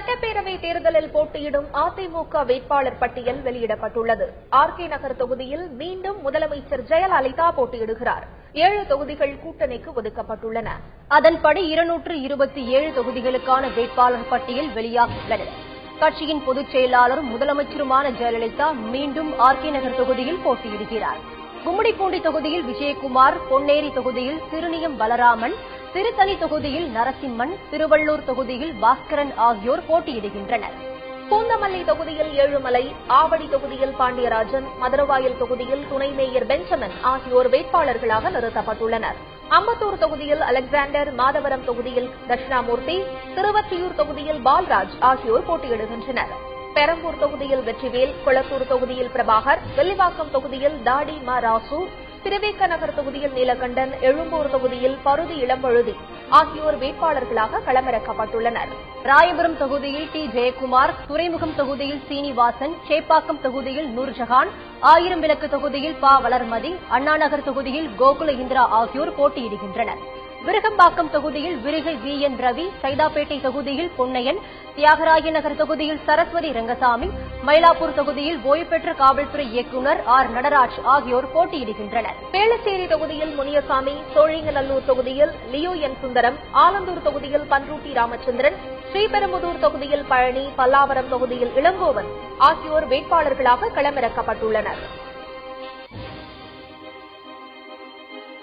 சட்டப்பேரவை தேர்தலில் போட்டியிடும் அதிமுக வேட்பாளர் பட்டியல் வெளியிடப்பட்டுள்ளது. ஆர்கே நகர் தொகுதியில் மீண்டும் முதலமைச்சர் ஜெயலலிதா போட்டியிடுகிறார். 7 தொகுதிகள் கூட்டணிக்கு ஒதுக்கப்பட்டுள்ளன. அதன்படி 227 தொகுதிகளுக்கான வேட்பாளர் பட்டியல் வெளியாகியுள்ளது. கட்சியின் பொதுச் செயலாளரும் முதலமைச்சருமான ஜெயலலிதா மீண்டும் ஆர்கே நகர் தொகுதியில் போட்டியிடுகிறார். கும்மிடிப்பூண்டி தொகுதியில் விஜயகுமார், பொன்னேரி தொகுதியில் சிறுனியம் பலராமன், திருத்தணி தொகுதியில் நரசிம்மன், திருவள்ளூர் தொகுதியில் பாஸ்கரன் ஆகியோர் போட்டியிடுகின்றனர். பூந்தமல்லி தொகுதியில் ஏழுமலை, ஆவடி தொகுதியில் பாண்டியராஜன், மதுரவாயல் தொகுதியில் துணை மேயர் பெஞ்சமின் ஆகியோர் வேட்பாளர்களாக நிறுத்தப்பட்டுள்ளனர். அம்பத்தூர் தொகுதியில் அலெக்சாண்டர், மாதவரம் தொகுதியில் தட்சிணாமூர்த்தி, திருவொற்றியூர் தொகுதியில் பால்ராஜ் ஆகியோர் போட்டியிடுகின்றனர். பெரம்பூர் தொகுதியில் வெற்றிவேல், கொளத்தூர் தொகுதியில் பிரபாகர், வெள்ளிவாக்கம் தொகுதியில் தாடி ம ராசு, திருவேக்க நகர் தொகுதியில் நீலகண்டன், எழும்பூர் தொகுதியில் பருதி இளம்பழுதி ஆகியோர் வேட்பாளர்களாக களமிறக்கப்பட்டுள்ளனர். ராயபுரம் தொகுதியில் டி ஜெயக்குமார், துறைமுகம் தொகுதியில் சீனிவாசன், சேப்பாக்கம் தொகுதியில் நூர்ஜஹான், ஆயிரம் விளக்கு தொகுதியில் ப வளர்மதி, அண்ணாநகர் தொகுதியில் கோகுல இந்திரா ஆகியோர் போட்டியிடுகின்றனர். விருகம்பாக்கம் தொகுதியில் விருகை வி என் ரவி, சைதாப்பேட்டை தொகுதியில் பொன்னையன், தியாகராய நகர் தொகுதியில் சரஸ்வதி ரங்கசாமி, மயிலாப்பூர் தொகுதியில் ஓய்வு பெற்ற காவல்துறை இயக்குநர் ஆர் நடராஜ் ஆகியோர் போட்டியிடுகின்றனர். வேளச்சேரி தொகுதியில் முனியசாமி, சோழிங்கநல்லூர் தொகுதியில் லியோ என் சுந்தரம், ஆலந்தூர் தொகுதியில் பன்ருட்டி ராமச்சந்திரன், ஸ்ரீபெரும்புதூர் தொகுதியில் பழனி, பல்லாவரம் தொகுதியில் இளங்கோவன் ஆகியோர் வேட்பாளர்களாக களமிறக்கப்பட்டுள்ளனர்.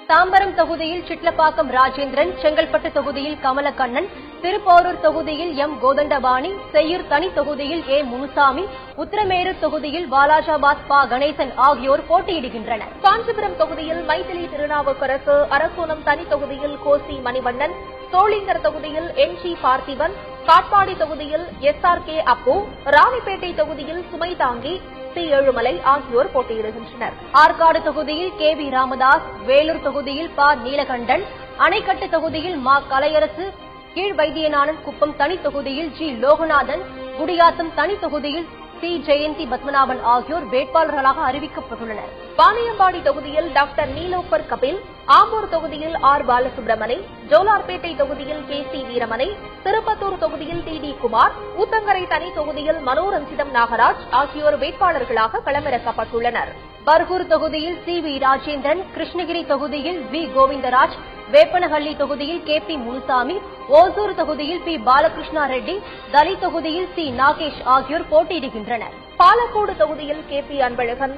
தாம்பரம் தொகுதியில் சிட்லப்பாக்கம் ராஜேந்திரன், செங்கல்பட்டு தொகுதியில் கமலக்கண்ணன், திருப்போரூர் தொகுதியில் எம் கோதண்டபாணி, செய்யூர் தனி தொகுதியில் ஏ முனுசாமி, உத்தரமேரூர் தொகுதியில் வாலாஜாபாத் ப கணேசன் ஆகியோர் போட்டியிடுகின்றனர். காஞ்சிபுரம் தொகுதியில் மைதிலி திருநாவுக்கரசு, அரசோணம் தனி தொகுதியில் கோசி மணிவண்ணன், சோளிங்கர் தொகுதியில் என் ஜி பார்த்திபன், காட்பாடி தொகுதியில் SRK அப்பு, ராணிப்பேட்டை தொகுதியில் சுமைதாங்கி, சி ஏழுமலை ஆகியோர் போட்டியிடுகின்றனர். ஆற்காடு தொகுதியில் KV ராமதாஸ், வேலூர் தொகுதியில் ப நீலகண்டன், அணைக்கட்டு தொகுதியில் மா கலையரசு, கீழ்வைத்தியநாதன் குப்பம் தனி தொகுதியில் ஜி லோகநாதன், குடியாத்தம் தனி தொகுதியில் சி ஜெயந்தி பத்மநாபன் ஆகியோர் வேட்பாளர்களாக அறிவிக்கப்பட்டுள்ளனர். வாணியம்பாடி தொகுதியில் டாக்டர் நீலோபர் கபில், ஆம்பூர் தொகுதியில் ஆர் பாலசுப்ரமணி, ஜோலார்பேட்டை தொகுதியில் KC வீரமணி, திருப்பத்தூர் தொகுதியில் TD குமார், ஊத்தங்கரை தனி தொகுதியில் மனோரஞ்சிதம் நாகராஜ் ஆகியோர் வேட்பாளர்களாக களமிறக்கப்பட்டுள்ளனர். பர்கூர் தொகுதியில் CV ராஜேந்திரன், கிருஷ்ணகிரி தொகுதியில் V கோவிந்தராஜ், வேப்பனஹள்ளி தொகுதியில் KP முனுசாமி, ஓசூர் தொகுதியில் P பாலகிருஷ்ணா ரெட்டி, தலி தொகுதியில் C நாகேஷ் ஆகியோர் போட்டியிடுகின்றனர். பாலக்கோடு தொகுதியில் KP அன்பழகன்,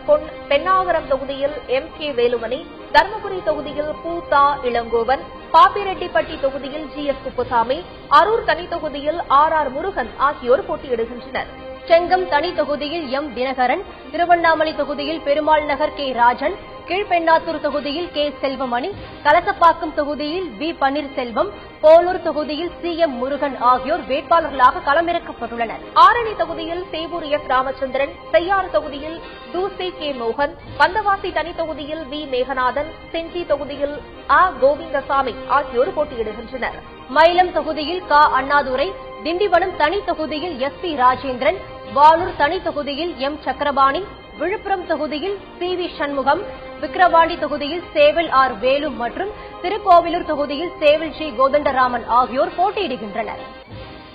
பெண்ணாகரம் தொகுதியில் MK வேலுமணி, தர்மபுரி தொகுதியில் பூதா இளங்கோவன், பாப்பிரெட்டிப்பட்டி தொகுதியில் GS குப்புசாமி, அரூர் தனி தொகுதியில் RR முருகன் ஆகியோர் போட்டியிடுகின்றனர். செங்கம் தனி தொகுதியில் எம் தினகரன், திருவண்ணாமலை தொகுதியில் பெருமாள் நகர் K ராஜன், கீழ்பெண்ணாத்தூர் தொகுதியில் K செல்வமணி, கலசப்பாக்கம் தொகுதியில் V பன்னீர்செல்வம், போலூர் தொகுதியில் CM முருகன் ஆகியோர் வேட்பாளர்களாக களமிறக்கப்பட்டுள்ளனர். ஆரணி தொகுதியில் சேவூர் S ராமச்சந்திரன், செய்யாறு தொகுதியில் தூசி K மோகன், வந்தவாசி தனி தொகுதியில் V மேகநாதன், செஞ்சி தொகுதியில் A கோவிந்தசாமி ஆகியோர் போட்டியிடுகின்றனர். மயிலம் தொகுதியில் க அண்ணாதுரை, திண்டிவனம் தனி தொகுதியில் SP ராஜேந்திரன், வாலூர் தனி தொகுதியில் M சக்கரபாணி, விழுப்புரம் தொகுதியில் CV சண்முகம், விக்கிரவாண்டி தொகுதியில் சேவல் R வேலு மற்றும் திருக்கோவிலூர் தொகுதியில் சேவல் G கோதண்டராமன் ஆகியோர் போட்டியிடுகின்றனர்.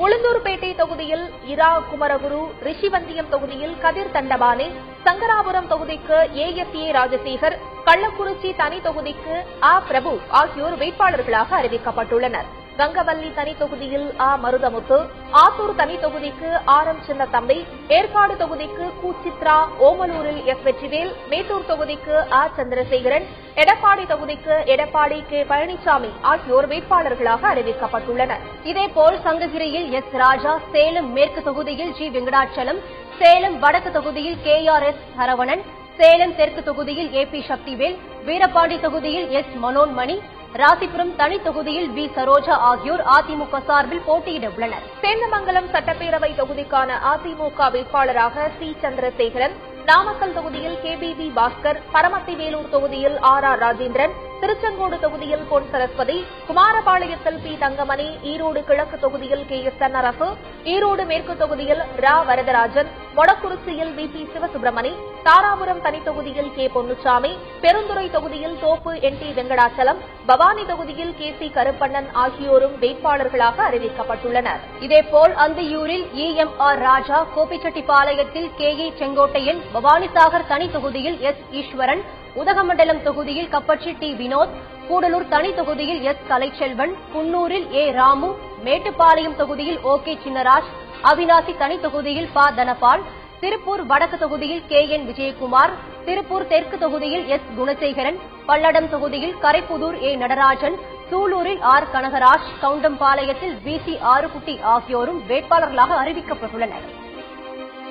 உளுந்தூர்பேட்டை தொகுதியில் இரா குமரகுரு, ரிஷிவந்தியம் தொகுதியில் கதிர் தண்டபானே, சங்கராபுரம் தொகுதிக்கு ASA ராஜசேகர், கள்ளக்குறிச்சி தனி தொகுதிக்கு A பிரபு ஆகியோர் வேட்பாளர்களாக அறிவிக்கப்பட்டுள்ளனர். கங்கவல்லி தனி தொகுதியில் A மருதமுத்து, ஆத்தூர் தனி தொகுதிக்கு RM சின்னத்தம்பி, ஏற்காடு தொகுதிக்கு கு சித்ரா, ஓமலூரில் S வெற்றிவேல், மேட்டூர் தொகுதிக்கு A சந்திரசேகரன், எடப்பாடி தொகுதிக்கு எடப்பாடி K பழனிசாமி ஆகியோர் வேட்பாளர்களாக அறிவிக்கப்பட்டுள்ளனர். இதேபோல் சங்ககிரியில் S ராஜா, சேலம் மேற்கு தொகுதியில் G வெங்கடாச்சலம், சேலம் வடக்கு தொகுதியில் KRS சரவணன், சேலம் தெற்கு தொகுதியில் AP சக்திவேல், வீரபாண்டி தொகுதியில் S மனோன்மணி, ராசிபுரம் தனி தொகுதியில் V சரோஜா ஆகியோர் அதிமுக சார்பில் போட்டியிட உள்ளனர். சேந்தமங்கலம் சட்டப்பேரவை தொகுதிக்கான அதிமுக வேட்பாளராக C சந்திரசேகரன், நாமக்கல் தொகுதியில் KBB பாஸ்கர், பரமத்திவேலூர் தொகுதியில் RR ராஜேந்திரன், திருச்செங்கோடு தொகுதியில் பொன் சரஸ்வதி, குமாரபாளையத்தில் பி தங்கமணி, ஈரோடு கிழக்கு தொகுதியில் KS தென்னரசு, ஈரோடு மேற்கு தொகுதியில் ரா வரதராஜன், மொடக்குறிச்சியில் VP சிவசுப்பிரமணி, தாராபுரம் தனி தொகுதியில் K பொன்னுச்சாமி, பெருந்துறை தொகுதியில் தோப்பு NT வெங்கடாச்சலம், பவானி தொகுதியில் KC கருப்பண்ணன் ஆகியோரும் வேட்பாளர்களாக அறிவிக்கப்பட்டுள்ளனர். இதேபோல் அந்தியூரில் EMR ராஜா, கோபிச்செட்டிப்பாளையத்தில் KE செங்கோட்டையன், பவானிசாகர் தனி தொகுதியில் S ஈஸ்வரன், உதகமண்டலம் தொகுதியில் கப்பட்சி T வினோத், கூடலூர் தனி தொகுதியில் S கலைச்செல்வன், குன்னூரில் A ராமு, மேட்டுப்பாளையம் தொகுதியில் OK சின்னராஜ், அவிநாசி தனி தொகுதியில் ப தனபால், திருப்பூர் வடக்கு தொகுதியில் KN விஜயகுமார், திருப்பூர் தெற்கு தொகுதியில் S குணசேகரன், பல்லடம் தொகுதியில் Karaipudur A Natarajan, சூலூரில் R Kanagaraj, கவுண்டம்பாளையத்தில் VC Arukutty ஆகியோரும் வேட்பாளர்களாக அறிவிக்கப்பட்டுள்ளனர்.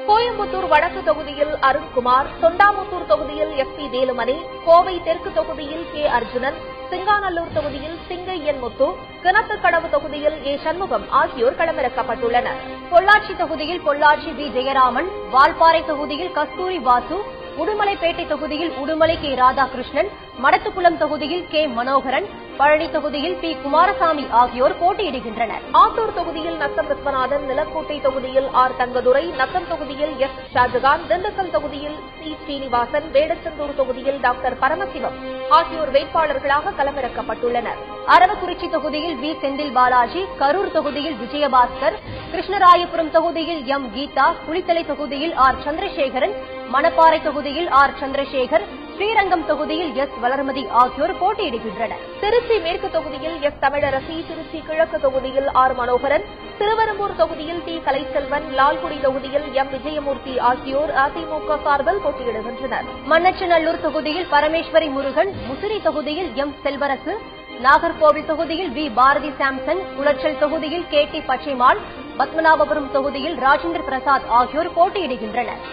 கோயம்புத்தூர் வடக்கு தொகுதியில் அருண்குமார், தொண்டாமுத்தூர் தொகுதியில் FP வேலுமணி, கோவை தெற்கு தொகுதியில் K அர்ஜுனன், சிங்காநல்லூர் தொகுதியில் சிங்கை என் முத்து, கிணத்துக்கடவு தொகுதியில் A சண்முகம் ஆகியோர் களமிறக்கப்பட்டுள்ளனர். பொள்ளாச்சி தொகுதியில் பொள்ளாச்சி V ஜெயராமன், வால்பாறை தொகுதியில் கஸ்தூரி வாசு, உடுமலைப்பேட்டை தொகுதியில் உடுமலை K ராதாகிருஷ்ணன், மடத்துக்குளம் தொகுதியில் K மனோகரன், பழனி தொகுதியில் P குமாரசாமி ஆகியோர் போட்டியிடுகின்றனர். ஆத்தூர் தொகுதியில் நத்தம் விஸ்வநாதன், நிலக்கோட்டை தொகுதியில் R தங்கதுரை, நத்தம் தொகுதியில் S ஷாஜகான், திண்டுக்கல் தொகுதியில் C ஸ்ரீனிவாசன், வேடச்சந்தூர் தொகுதியில் டாக்டர் பரமசிவம் ஆகியோர் வேட்பாளர்களாக களமிறக்கப்பட்டுள்ளனர். அரவக்குறிச்சி தொகுதியில் V செந்தில் பாலாஜி, கரூர் தொகுதியில் விஜயபாஸ்கர், கிருஷ்ணராயபுரம் தொகுதியில் M கீதா, குளித்தலை தொகுதியில் R சந்திரசேகரன், மணப்பாறை தொகுதியில் R சந்திரசேகர், ஸ்ரீரங்கம் தொகுதியில் S வளர்மதி ஆகியோர் போட்டியிடுகின்றனர். திருச்சி மேற்கு தொகுதியில் S தமிழரசி, திருச்சி கிழக்கு தொகுதியில் R மனோகரன், திருவெரும்பூர் தொகுதியில் T கலைச்செல்வன், லால்குடி தொகுதியில் M விஜயமூர்த்தி ஆகியோர் அதிமுக சார்பில் போட்டியிடுகின்றனர். மண்ணச்சநல்லூர் தொகுதியில் பரமேஸ்வரி முருகன், முசிறி தொகுதியில் M செல்வரசு, நாகர்கோவில் தொகுதியில் V பாரதி சாம்சன், குளச்சல் தொகுதியில் KT பச்சைமால், பத்மநாபபுரம் தொகுதியில் ராஜேந்திர பிரசாத் ஆகியோர் போட்டியிடுகின்றனர்.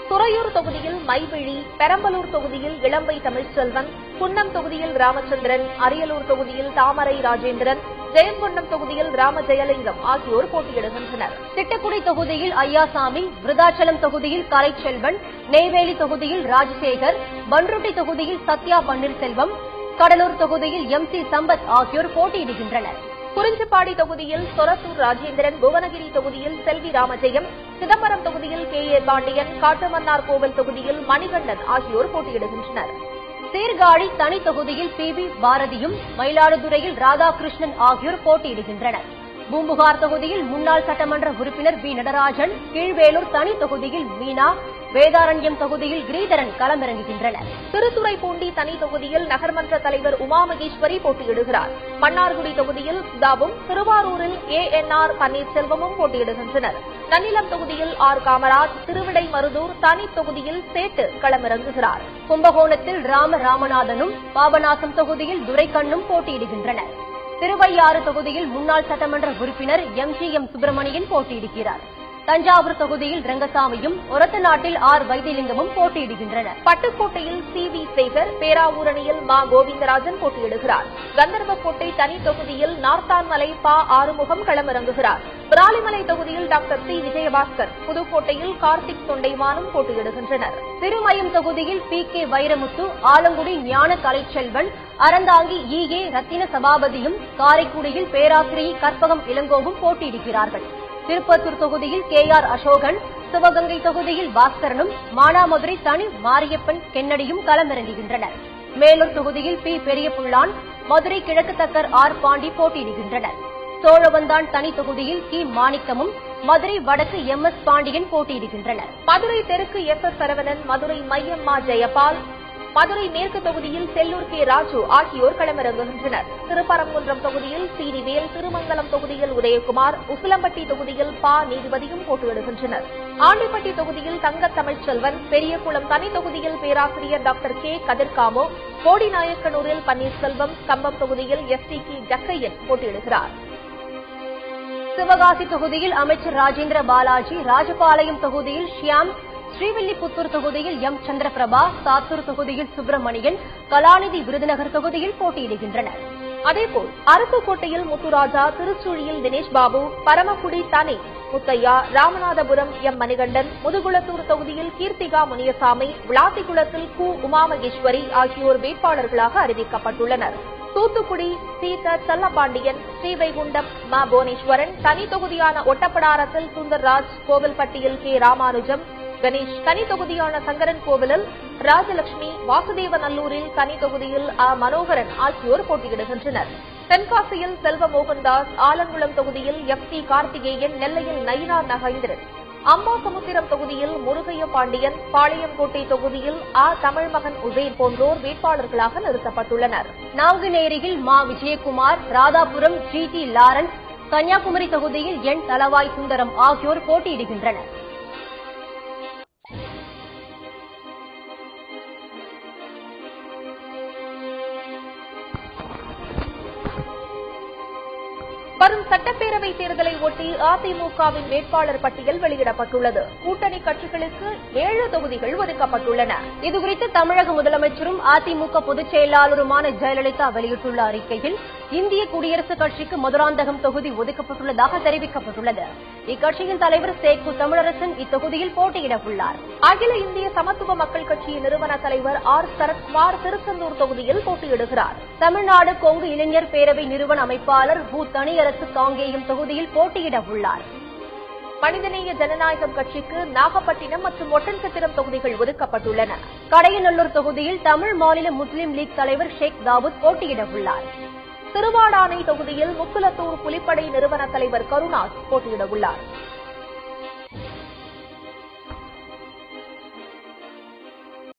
துறையூர் தொகுதியில் மைவிழி, பெரம்பலூர் தொகுதியில் இளம்பை தமிழ்ச்செல்வன், குன்னம் தொகுதியில் ராமச்சந்திரன், அரியலூர் தொகுதியில் தாமரை ராஜேந்திரன், ஜெயங்கொண்டம் தொகுதியில் ராம ஜெயலிங்கம் ஆகியோர் போட்டியிடுகின்றனர். திட்டக்குடி தொகுதியில் ஐயாசாமி, விருதாச்சலம் தொகுதியில் கலைச்செல்வன், நெய்வேலி தொகுதியில் ராஜசேகர், பன்ருட்டி தொகுதியில் சத்யா பன்னீர்செல்வம், கடலூர் தொகுதியில் MC சம்பத் ஆகியோர் போட்டியிடுகின்றனர். குறிஞ்சிப்பாடி தொகுதியில் சொரத்தூர் ராஜேந்திரன், புவனகிரி தொகுதியில் செல்வி ராமஜெயம், சிதம்பரம் தொகுதியில் KA பாண்டியன், காட்டுமன்னார் கோவில் தொகுதியில் மணிகண்டன் ஆகியோர் போட்டியிடுகின்றனர். சீர்காழி தனி தொகுதியில் PB பாரதியும், மயிலாடுதுறையில் ராதாகிருஷ்ணன் ஆகியோர் போட்டியிடுகின்றனர். பூம்புகார் தொகுதியில் முன்னாள் சட்டமன்ற உறுப்பினர் B நடராஜன், கீழ்வேலூர் தனி தொகுதியில் மீனா, வேதாரண்யம் தொகுதியில் கிரீதரன் களமிறங்குகின்றனர். திருத்துறைப்பூண்டி தனி தொகுதியில் நகர்மன்ற தலைவர் உமா மகேஸ்வரி போட்டியிடுகிறார். மன்னார்குடி தொகுதியில் சுதாவும், திருவாரூரில் ANR பன்னீர்செல்வமும் போட்டியிடுகின்றனர். நன்னிலம் தொகுதியில் R காமராஜ், திருவிடைமருதூர் தனி தொகுதியில் சேட்டு களமிறங்குகிறார். கும்பகோணத்தில் ராமநாதனும், பாபநாசம் தொகுதியில் துரைக்கண்ணும் போட்டியிடுகின்றனர். திருவையாறு தொகுதியில் முன்னாள் சட்டமன்ற உறுப்பினர் MGM சுப்பிரமணியன் போட்டியிடுகிறார். தஞ்சாவூர் தொகுதியில் ரங்கசாமியும், ஒரத்தநாட்டில் R வைத்தியலிங்கமும் போட்டியிடுகின்றனர். பட்டுக்கோட்டையில் CV சேகர், பேராவூரணியில் மா கோவிந்தராஜன் போட்டியிடுகிறார். கந்தர்வக்கோட்டை தனி தொகுதியில் நார்த்தான்மலை ப ஆறுமுகம் களமிறங்குகிறார். விராலிமலை தொகுதியில் டாக்டர் C விஜயபாஸ்கர், புதுக்கோட்டையில் கார்த்திக் தொண்டைமானும் போட்டியிடுகின்றனர். திருமயம் தொகுதியில் PK வைரமுத்து, ஆலங்குடி ஞான கலைச்செல்வன், அறந்தாங்கி EA ரத்தின சபாபதியும், காரைக்குடியில் பேராசிரியை கற்பகம் இளங்கோவும் போட்டியிடுகிறார்கள். திருப்பத்தூர் தொகுதியில் KR அசோகன், சிவகங்கை தொகுதியில் பாஸ்கரனும், மானாமதுரை தனி மாரியப்பன் கென்னடியும் களமிறங்குகின்றனர். மேலூர் தொகுதியில் P பெரியபுள்ளான், மதுரை கிழக்கு தக்கர் R பாண்டி போட்டியிடுகின்றனர். சோழவந்தான் தனி தொகுதியில் T மாணிக்கமும், மதுரை வடக்கு MS பாண்டியன் போட்டியிடுகின்றனர். மதுரை தெற்கு SS சரவணன், மதுரை மையம் மா ஜெயபால், மதுரை மேற்கு தொகுதியில் செல்லூர் K ராஜு ஆகியோர் களமிறங்குகின்றனர். திருப்பரங்குன்றம் தொகுதியில் சீனிவேல், திருமங்கலம் தொகுதியில் உதயகுமார், உசிலம்பட்டி தொகுதியில் ப நீதிபதியும் போட்டியிடுகின்றனர். ஆண்டிப்பட்டி தொகுதியில் தங்கத் தமிழ்ச்செல்வன், பெரியகுளம் தனி தொகுதியில் பேராசிரியர் டாக்டர் K கதிர்காமோ, போடிநாயக்கனூரில் பன்னீர்செல்வம், கம்பம் தொகுதியில் STK ஜக்கையன் போட்டியிடுகிறார். சிவகாசி தொகுதியில் அமைச்சர் ராஜேந்திர பாலாஜி, ராஜபாளையம் தொகுதியில் ஷியாம், ஸ்ரீவில்லிபுத்தூர் தொகுதியில் M சந்திரபிரபா, சாத்தூர் தொகுதியில் சுப்பிரமணியன், கலாநிதி விருதுநகர் தொகுதியில் போட்டியிடுகின்றனர். அதேபோல் அருப்புக்கோட்டையில் முத்துராஜா, திருச்சுழியில் தினேஷ் பாபு, பரமக்குடி தனி முத்தையா, ராமநாதபுரம் எம் மணிகண்டன், முதுகுளத்தூர் தொகுதியில் கீர்த்திகா முனியசாமி, விளாத்திக்குளத்தில் கு உமாமகேஸ்வரி ஆகியோர் வேட்பாளர்களாக அறிவிக்கப்பட்டுள்ளனர். தூத்துக்குடி சீத செல்லப்பாண்டியன், ஸ்ரீவைகுண்டம் ம புவனேஸ்வரன், தனி தொகுதியான ஒட்டப்படாரத்தில் சுந்தர்ராஜ், கோவில்பட்டியில் கே ராமானுஜம், கணேஷ், தனி தொகுதியான சங்கரன் கோவிலில் ராஜலட்சுமி, வாசுதேவநல்லூரில் தனி தொகுதியில் அ மனோகரன் ஆகியோர் போட்டியிடுகின்றனர். தென்காசியில் செல்வ மோகன்தாஸ், ஆலங்குளம் தொகுதியில் எஃப் டி கார்த்திகேயன், நெல்லையில் நயினார் நகேந்திரன், அம்பாசமுத்திரம் தொகுதியில் முருகைய பாண்டியன், பாளையங்கோட்டை தொகுதியில் அ தமிழ்மகன் உசேன் போன்றோர் வேட்பாளர்களாக நிறுத்தப்பட்டுள்ளனர். நாங்குநேரியில் மா Vijayakumar, Radhapuram G T Lawrence, Kanyakumari தொகுதியில் என் தலவாய் சுந்தரம் ஆகியோர் போட்டியிடுகின்றனர். வரும் சட்டப்பேரவை தேர்தலை ஒட்டி அதிமுகவின் வேட்பாளர் பட்டியல் வெளியிடப்பட்டுள்ளது. கூட்டணி கட்சிகளுக்கு 7 தொகுதிகள் ஒதுக்கப்பட்டுள்ளன. இதுகுறித்து தமிழக முதலமைச்சரும் அதிமுக பொதுச் செயலாளருமான ஜெயலலிதா வெளியிட்டுள்ள அறிக்கையில் இந்திய குடியரசுக் கட்சிக்கு மதுராந்தகம் தொகுதி ஒதுக்கப்பட்டுள்ளதாக தெரிவிக்கப்பட்டுள்ளது. இக்கட்சியின் தலைவர் சேக்கு தமிழரசன் இத்தொகுதியில் போட்டியிட உள்ளார். அகில இந்திய சமத்துவ மக்கள் கட்சியின் நிறுவன தலைவர் ஆர் சரத்குமார் திருச்செந்தூர் தொகுதியில் போட்டியிடுகிறார். தமிழ்நாடு கொங்கு இளைஞர் பேரவை நிறுவன அமைப்பாளர் பூ தனியரசு காங்கேயம் தொகுதியில் போட்டியிட உள்ளார். மனிதநேய ஜனநாயகம் கட்சிக்கு நாகப்பட்டினம் மற்றும் ஒட்டன்சத்திரம் தொகுதிகள் ஒதுக்கப்பட்டுள்ளன. கடையநல்லூர் தொகுதியில் தமிழ் மாநில முஸ்லீம் லீக் தலைவர் ஷேக் தாவூத் போட்டியிட உள்ளார். திருவாடானை தொகுதியில் முக்குலத்தூர் புலிப்படை நிறுவன தலைவர் கருணாஸ் போட்டியிட உள்ளார்.